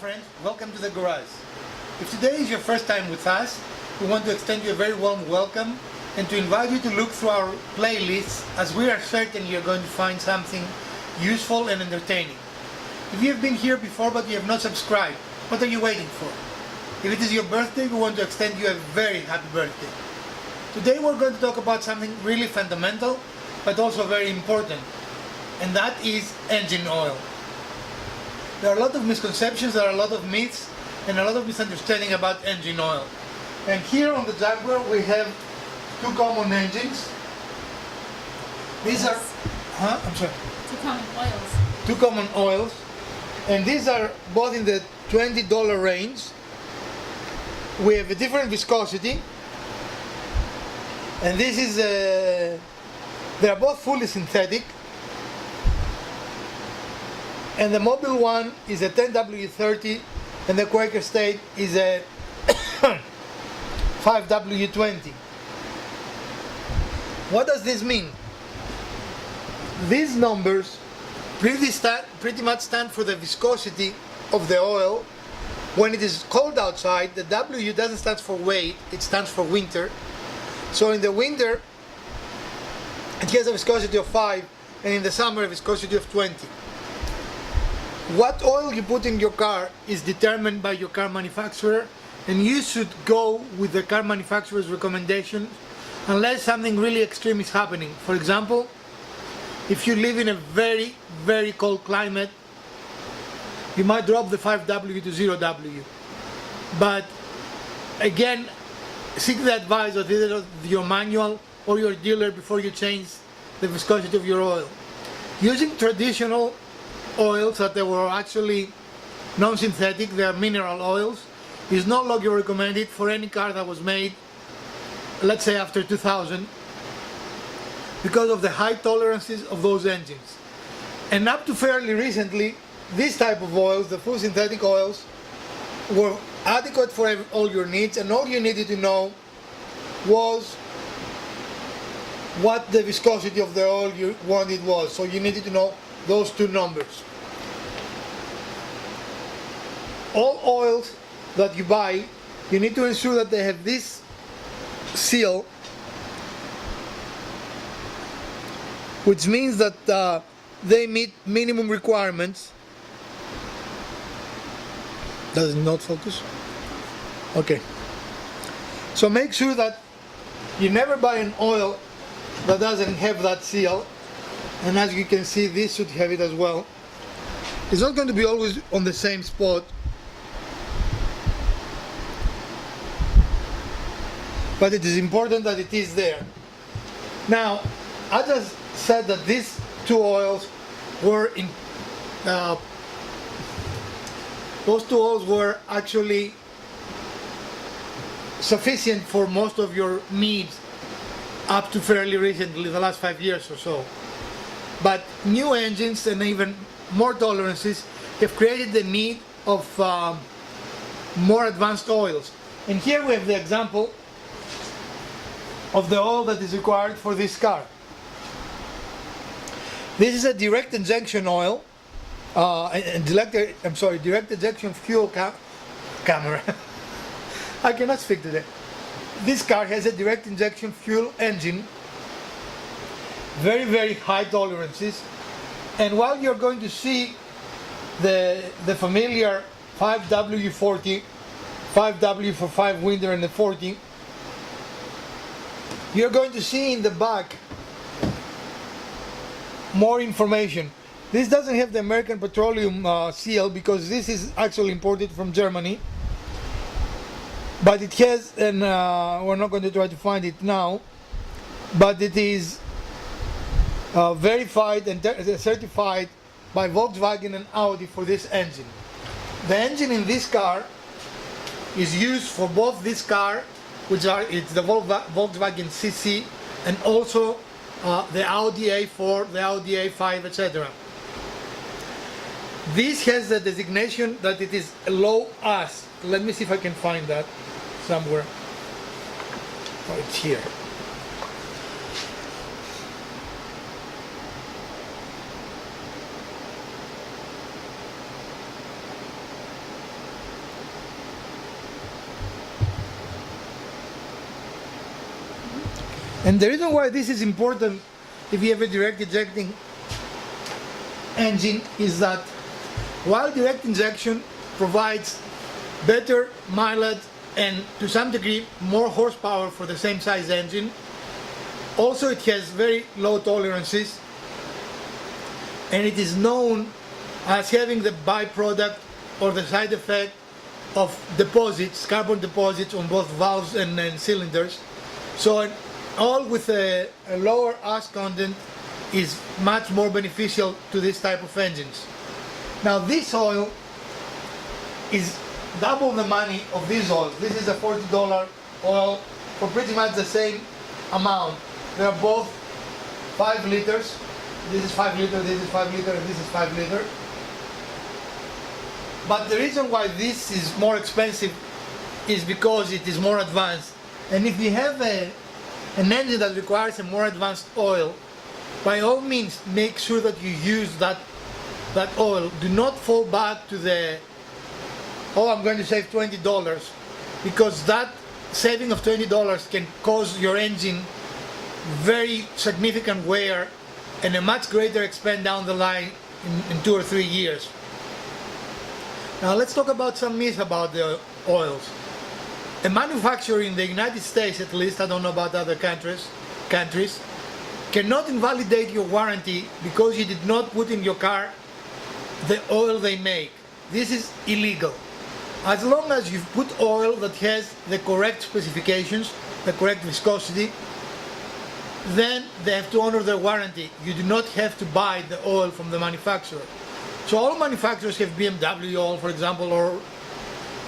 friends, welcome to the garage. If today is your first time with us, we want to extend you a very warm welcome and to invite you to look through our playlists, as we are certain you're going to find something useful and entertaining. If you have been here before but you have not subscribed, what are you waiting for? If it is your birthday, we want to extend you a very happy birthday. Today we're going to talk about something really fundamental but also very important, and that is engine oil. There are a lot of misconceptions, there are a lot of myths, and a lot of misunderstanding about engine oil. And here on the Jaguar we have two common engines. These are, I'm sorry. Two common oils. Two common oils, and these are both in the $20 range. We have a different viscosity, and this is they are both fully synthetic. And the Mobile one is a 10W30 and the Quaker State is a 5W20. What does this mean? These numbers pretty much stand for the viscosity of the oil. When it is cold outside, the W doesn't stand for weight, it stands for winter. So in the winter it has a viscosity of 5, and in the summer a viscosity of 20. What oil you put in your car is determined by your car manufacturer, and you should go with the car manufacturer's recommendations unless something really extreme is happening. For example, if you live in a very, very cold climate, you might drop the 5W to 0W. But again, seek the advice of either your manual or your dealer before you change the viscosity of your oil. Using traditional oils that they were actually non-synthetic, they are mineral oils, is no longer recommended for any car that was made, let's say after 2000, because of the high tolerances of those engines. And up to fairly recently, this type of oils, the full synthetic oils, were adequate for all your needs, and all you needed to know was what the viscosity of the oil you wanted was. So you needed to know those two numbers. All oils that you buy, you need to ensure that they have this seal, which means that they meet minimum requirements. Does it not focus? Okay. So make sure that you never buy an oil that doesn't have that seal, and as you can see, this should have it as well. It's not going to be always on the same spot, but it is important that it is there. Now, I just said that these two oils were in those two oils were actually sufficient for most of your needs up to fairly recently, the last 5 years or so. But new engines and even more tolerances have created the need of more advanced oils. And here we have the example of the oil that is required for this car. This is a direct injection oil, direct injection fuel camera. I cannot speak today. This car has a direct injection fuel engine, very, very high tolerances, and while you're going to see the familiar 5W40, 5W for 5 winter and the 40, you're going to see in the back more information. This doesn't have the American Petroleum seal because this is actually imported from Germany, but it has, and we're not going to try to find it now, but it is verified and certified by Volkswagen and Audi for this engine. The engine in this car is used for both this car, it's the Volkswagen CC, and also the Audi A4, the Audi A5, etc. This has the designation that it is low AS. Let me see if I can find that somewhere. Oh, it's here. And the reason why this is important if you have a direct injecting engine is that while direct injection provides better mileage and to some degree more horsepower for the same size engine, also it has very low tolerances, and it is known as having the byproduct or the side effect of deposits, carbon deposits on both valves and cylinders. So an oil with a lower ash content is much more beneficial to this type of engines. Now this oil is double the money of these oils. This is a $40 oil for pretty much the same amount. They are both 5 liters. This is 5 liter, this is 5 liter, and this is 5 liter. But the reason why this is more expensive is because it is more advanced. And if you have an engine that requires a more advanced oil, by all means make sure that you use that oil. Do not fall back to the, oh, I'm going to save $20, because that saving of $20 can cause your engine very significant wear and a much greater expense down the line in 2 or 3 years. Now let's talk about some myths about the oils. A manufacturer in the United States, at least, I don't know about other countries, cannot invalidate your warranty because you did not put in your car the oil they make. This is illegal. As long as you've put oil that has the correct specifications, the correct viscosity, then they have to honor their warranty. You do not have to buy the oil from the manufacturer. So all manufacturers have BMW oil, for example, or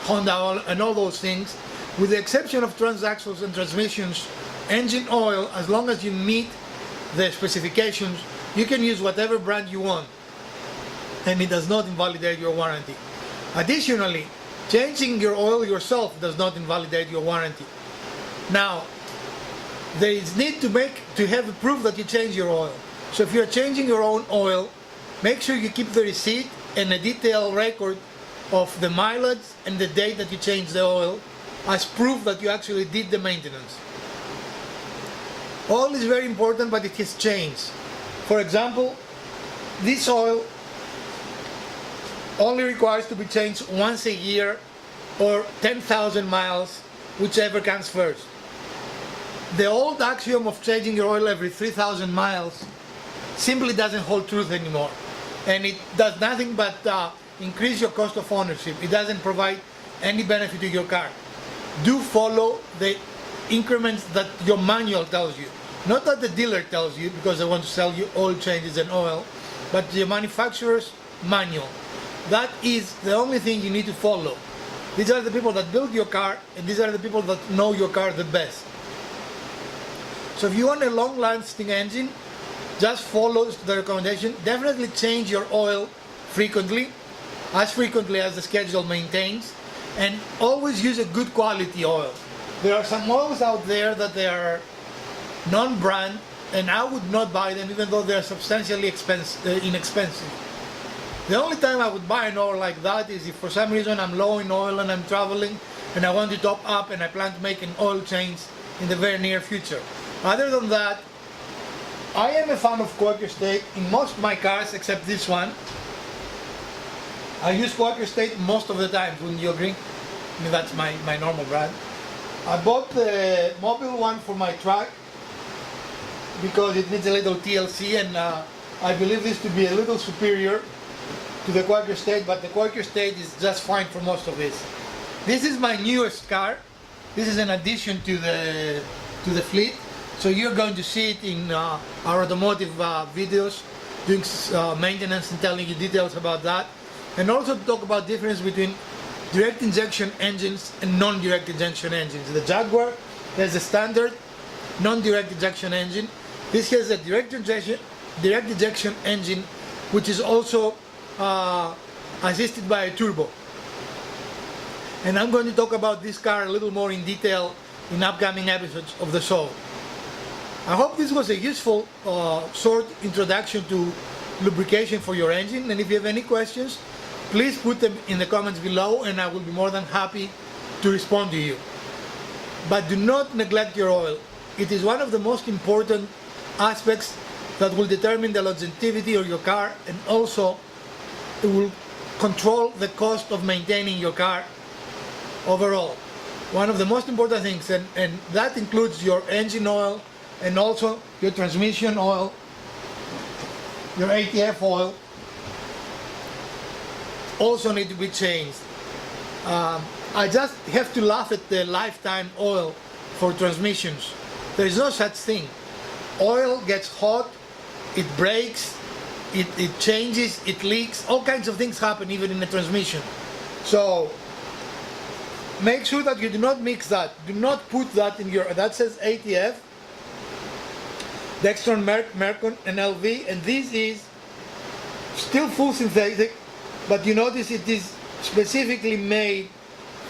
Honda oil, and all those things. With the exception of transaxles and transmissions, engine oil, as long as you meet the specifications, you can use whatever brand you want, and it does not invalidate your warranty. Additionally, changing your oil yourself does not invalidate your warranty. Now, there is need to have a proof that you change your oil. So if you're changing your own oil, make sure you keep the receipt and a detailed record of the mileage and the date that you changed the oil as proof that you actually did the maintenance. Oil is very important, but it has changed. For example, this oil only requires to be changed once a year or 10,000 miles, whichever comes first. The old axiom of changing your oil every 3,000 miles simply doesn't hold truth anymore, and it does nothing but increase your cost of ownership. It doesn't provide any benefit to your car. Do follow the increments that your manual tells you, not that the dealer tells you because they want to sell you oil changes and oil, but the manufacturer's manual. That is the only thing you need to follow. These are the people that build your car, and these are the people that know your car the best. So if you want a long-lasting engine, just follow the recommendation. Definitely change your oil frequently as the schedule maintains, and always use a good quality oil. There are some oils out there that they are non-brand, and I would not buy them even though they're substantially inexpensive. The only time I would buy an oil like that is if for some reason I'm low in oil and I'm traveling and I want to top up and I plan to make an oil change in the very near future. Other than that, I am a fan of Quaker State in most of my cars except this one. I use Quaker State most of the time, wouldn't you agree? I mean, that's my normal brand. I bought the mobile one for my truck because it needs a little TLC, and I believe this to be a little superior to the Quaker State, but the Quaker State is just fine for most of this. This is my newest car. This is an addition to the fleet. So you're going to see it in our automotive videos, doing maintenance and telling you details about that. And also to talk about difference between direct injection engines and non-direct injection engines. The Jaguar has a standard non-direct injection engine. This has a direct injection engine, which is also assisted by a turbo. And I'm going to talk about this car a little more in detail in upcoming episodes of the show. I hope this was a useful short introduction to lubrication for your engine, and if you have any questions, please put them in the comments below and I will be more than happy to respond to you. But do not neglect your oil. it is one of the most important aspects that will determine the longevity of your car, and also it will control the cost of maintaining your car overall. One of the most important things, and that includes your engine oil and also your transmission oil, your ATF oil, also need to be changed. I just have to laugh at the lifetime oil for transmissions. There is no such thing. Oil gets hot, it breaks, it changes, it leaks, all kinds of things happen even in a transmission. So make sure that you do not mix that. Do not put that in your, that says ATF, Dextron, Mercon and LV, and this is still full synthetic, but you notice it is specifically made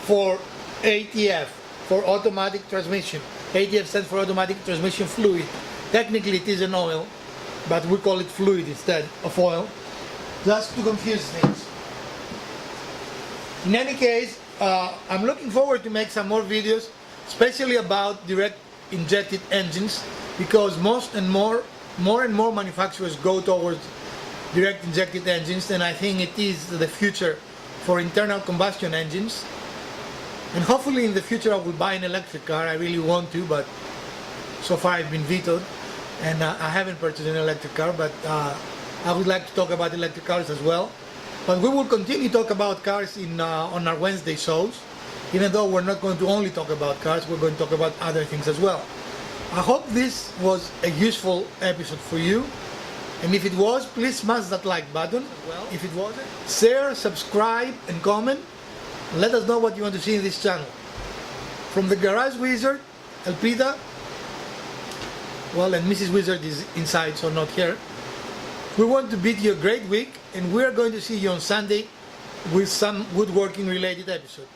for ATF, for automatic transmission. ATF stands for automatic transmission fluid. Technically it is an oil, but we call it fluid instead of oil, just to confuse things. In any case, I'm looking forward to make some more videos, especially about direct injected engines, because more and more manufacturers go towards direct injected engines, and I think it is the future for internal combustion engines. And hopefully in the future I will buy an electric car. I really want to, but so far I've been vetoed, and I haven't purchased an electric car, but I would like to talk about electric cars as well. But we will continue to talk about cars on our Wednesday shows. Even though we're not going to only talk about cars, we're going to talk about other things as well. I hope this was a useful episode for you. And if it was, please smash that like button. Well, if it wasn't, share, subscribe and comment. Let us know what you want to see in this channel. From the Garage Wizard, Elpida, well, and Mrs. Wizard is inside, so not here. We want to bid you a great week, and we are going to see you on Sunday with some woodworking related episode.